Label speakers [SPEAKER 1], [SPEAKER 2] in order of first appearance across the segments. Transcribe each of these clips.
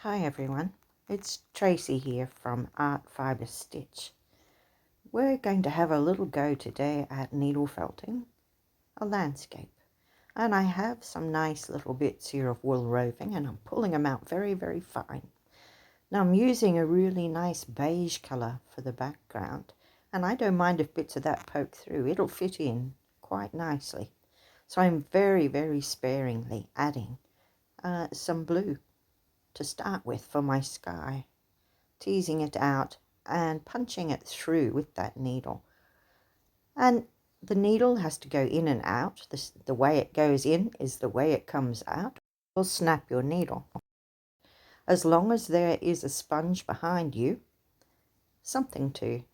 [SPEAKER 1] Hi everyone, it's Tracey here from Art Fibre Stitch. We're going to have a little go today at needle felting a landscape, and I have some nice little bits here of wool roving and I'm pulling them out very fine. Now I'm using a really nice beige colour for the background, and I don't mind if bits of that poke through, it'll fit in quite nicely. So I'm very sparingly adding some blue to start with for my sky, teasing it out and punching it through with that needle. And the needle has to go in and out. The way it goes in is the way it comes out. Will snap your needle. As long as there is a sponge behind you, something to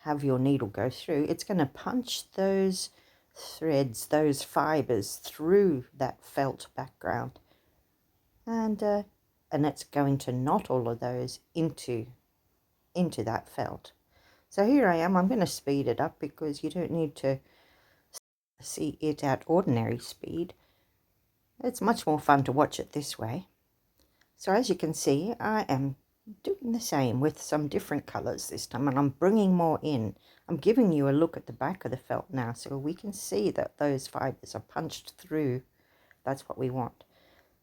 [SPEAKER 1] have your needle go through, it's going to punch those threads, those fibers through that felt background, and it's going to knot all of those into that felt. So here I am. I'm going to speed it up because you don't need to see it at ordinary speed. It's much more fun to watch it this way. So as you can see, I am doing the same with some different colors this time, and I'm bringing more in. I'm giving you a look at the back of the felt now so we can see that those fibers are punched through. That's what we want.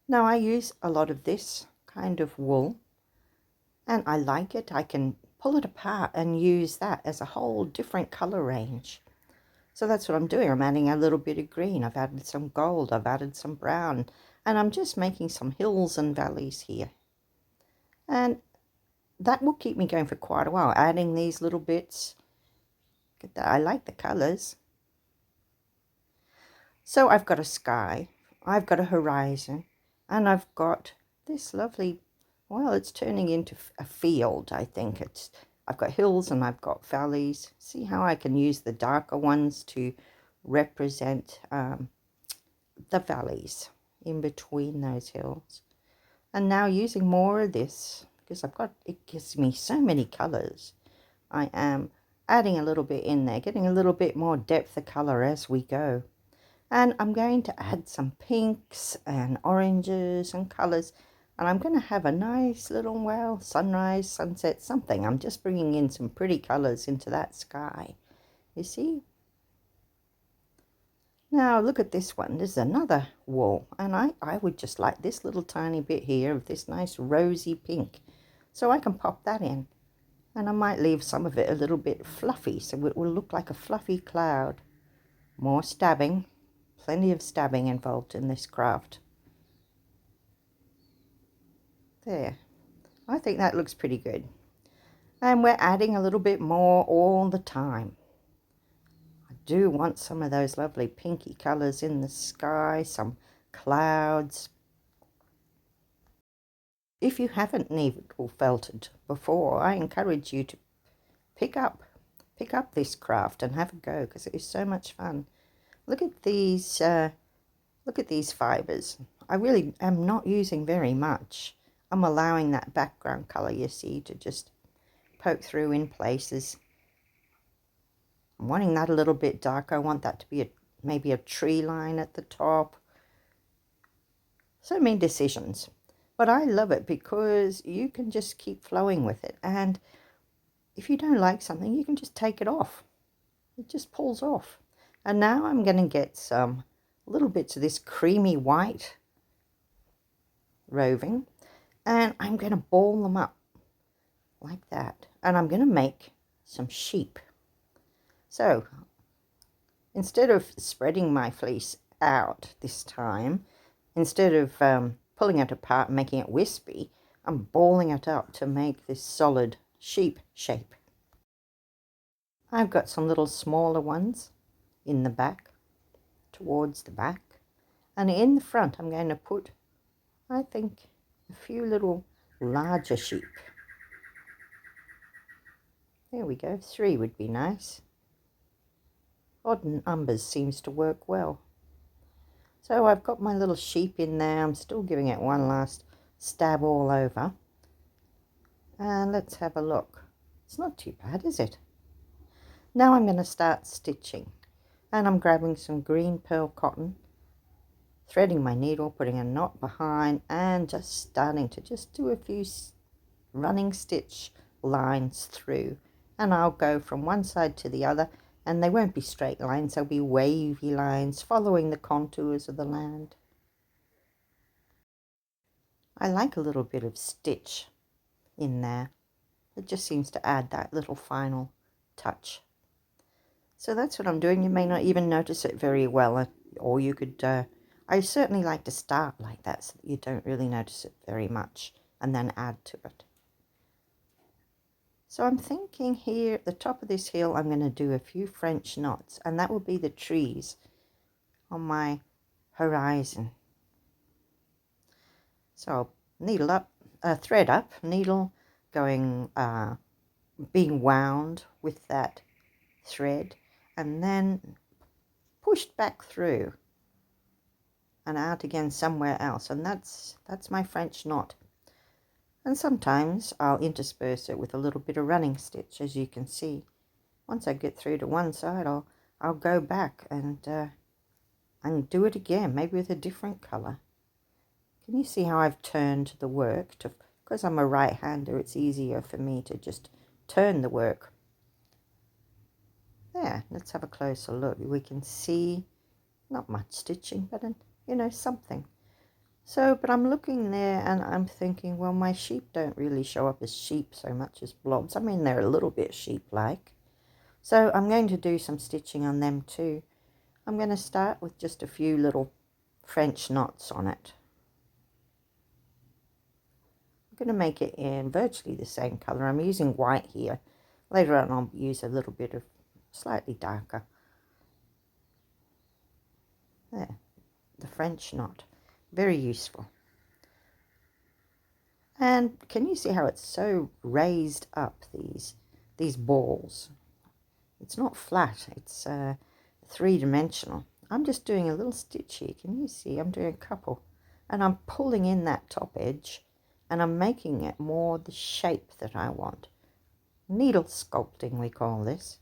[SPEAKER 1] Now I use a lot of this kind of wool, and I like it. I can pull it apart and use that as a whole different color range. So that's what I'm doing. I'm adding a little bit of green. I've added some gold. I've added some brown. And I'm just making some hills and valleys here. And that will keep me going for quite a while, adding these little bits. Look at that. I like the colors. So I've got a sky. I've got a horizon. And I've got this lovely, well, it's turning into a field, I think. I've got hills and I've got valleys. See how I can use the darker ones to represent the valleys in between those hills. And now using more of this, because it gives me so many colors, I am adding a little bit in there, getting a little bit more depth of color as we go. And I'm going to add some pinks and oranges and colors, and I'm going to have a nice little, well, sunrise, sunset, something. I'm just bringing in some pretty colors into that sky. You see? Now look at this one. This is another wool, and I would just like this little tiny bit here of this nice rosy pink. So I can pop that in, and I might leave some of it a little bit fluffy so it will look like a fluffy cloud. More stabbing. Plenty of stabbing involved in this craft. There. I think that looks pretty good. And we're adding a little bit more all the time. I do want some of those lovely pinky colours in the sky, some clouds. If you haven't needle felted before, I encourage you to pick up this craft and have a go, because it is so much fun. Look at these fibers. I really am not using very much. I'm allowing that background color, you see, to just poke through in places. I'm wanting that a little bit darker. I want that to be maybe a tree line at the top. So many decisions. But I love it because you can just keep flowing with it. And if you don't like something, you can just take it off. It just pulls off. And now I'm going to get some little bits of this creamy white roving, and I'm going to ball them up like that, and I'm going to make some sheep. So instead of spreading my fleece out this time, instead of pulling it apart and making it wispy, I'm balling it up to make this solid sheep shape. I've got some little smaller ones in the back, towards the back, and in the front I'm going to put, I think, a few little larger sheep. There we go, 3 would be nice. Odd numbers seems to work well. So I've got my little sheep in there. I'm still giving it one last stab all over. And let's have a look. It's not too bad, is it? Now I'm going to start stitching. And I'm grabbing some green pearl cotton, threading my needle, putting a knot behind, and just starting to just do a few running stitch lines through. And I'll go from one side to the other, and they won't be straight lines, they'll be wavy lines following the contours of the land. I like a little bit of stitch in there. It just seems to add that little final touch. So that's what I'm doing. You may not even notice it very well, or you could, I certainly like to start like that so that you don't really notice it very much, and then add to it. So I'm thinking here at the top of this hill, I'm going to do a few French knots, and that will be the trees on my horizon. So I'll needle up, thread up, needle going, being wound with that thread, and then pushed back through and out again somewhere else, and that's my French knot. And sometimes I'll intersperse it with a little bit of running stitch, as you can see. Once I get through to one side, I'll go back and do it again, maybe with a different color. Can you see how I've turned the work? Because I'm a right-hander, it's easier for me to just turn the work. There, let's have a closer look. We can see not much stitching, but you know, something. So, but I'm looking there and I'm thinking, well, my sheep don't really show up as sheep so much as blobs. I mean, they're a little bit sheep-like. So I'm going to do some stitching on them too. I'm going to start with just a few little French knots on it. I'm going to make it in virtually the same color. I'm using white here. Later on I'll use a little bit of slightly darker. There, the French knot. Very useful. And can you see how it's so raised up, these balls? It's not flat, it's three-dimensional. I'm just doing a little stitch here. Can you see? I'm doing a couple. And I'm pulling in that top edge, and I'm making it more the shape that I want. Needle sculpting, we call this.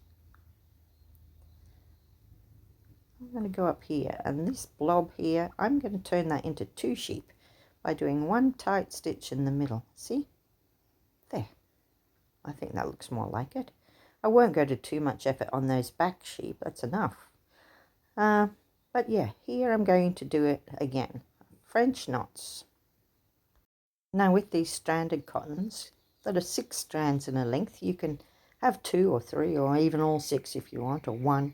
[SPEAKER 1] I'm going to go up here, and this blob here, I'm going to turn that into two sheep by doing one tight stitch in the middle. See? There. I think that looks more like it. I won't go to too much effort on those back sheep. That's enough. But yeah, here I'm going to do it again. French knots. Now with these stranded cottons that are 6 strands in a length, you can have 2 or 3 or even all 6 if you want, or 1.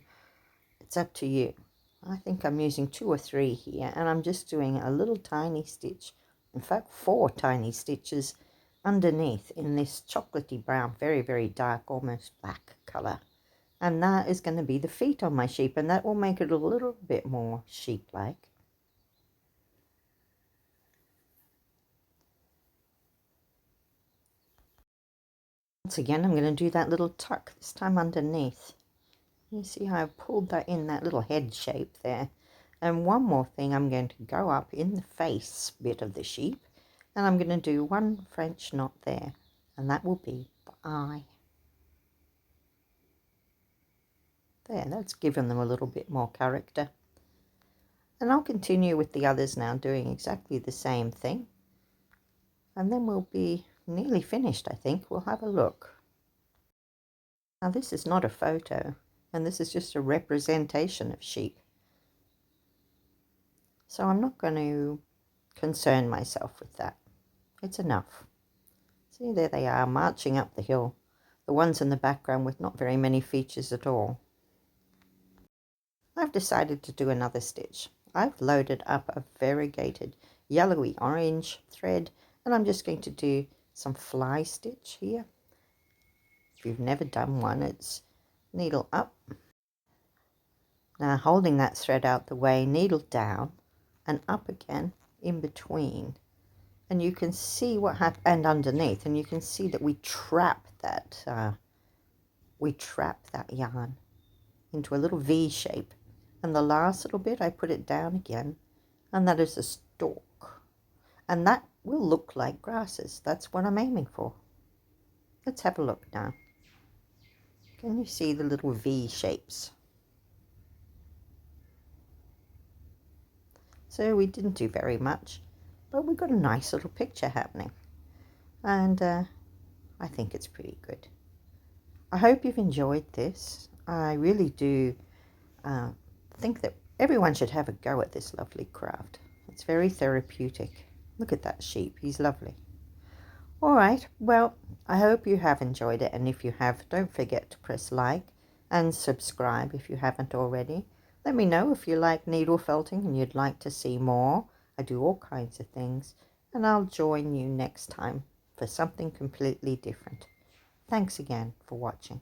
[SPEAKER 1] It's up to you. I think I'm using 2 or 3 here, and I'm just doing a little tiny stitch. In fact, 4 tiny stitches underneath in this chocolatey brown, very, very dark, almost black color. And that is going to be the feet on my sheep, and that will make it a little bit more sheep-like. Once again, I'm going to do that little tuck, this time underneath. You see how I've pulled that in, that little head shape there. And one more thing, I'm going to go up in the face bit of the sheep, and I'm going to do 1 French knot there, and that will be the eye. There, that's given them a little bit more character. And I'll continue with the others now, doing exactly the same thing. And then we'll be nearly finished, I think. We'll have a look. Now this is not a photo, and this is just a representation of sheep. So I'm not going to concern myself with that. It's enough. See, there they are, marching up the hill. The ones in the background with not very many features at all. I've decided to do another stitch. I've loaded up a variegated yellowy orange thread, and I'm just going to do some fly stitch here. If you've never done one, it's needle up. Now holding that thread out the way, needle down and up again in between. And you can see what happens, and underneath, and you can see that we trap that yarn into a little V shape. And the last little bit, I put it down again, and that is a stalk. And that will look like grasses. That's what I'm aiming for. Let's have a look now. Can you see the little V shapes? So we didn't do very much, but we got a nice little picture happening. And I think it's pretty good. I hope you've enjoyed this. I really do think that everyone should have a go at this lovely craft. It's very therapeutic. Look at that sheep, he's lovely. All right, well, I hope you have enjoyed it, and if you have, don't forget to press like and subscribe if you haven't already. Let me know if you like needle felting and you'd like to see more. I do all kinds of things, and I'll join you next time for something completely different. Thanks again for watching.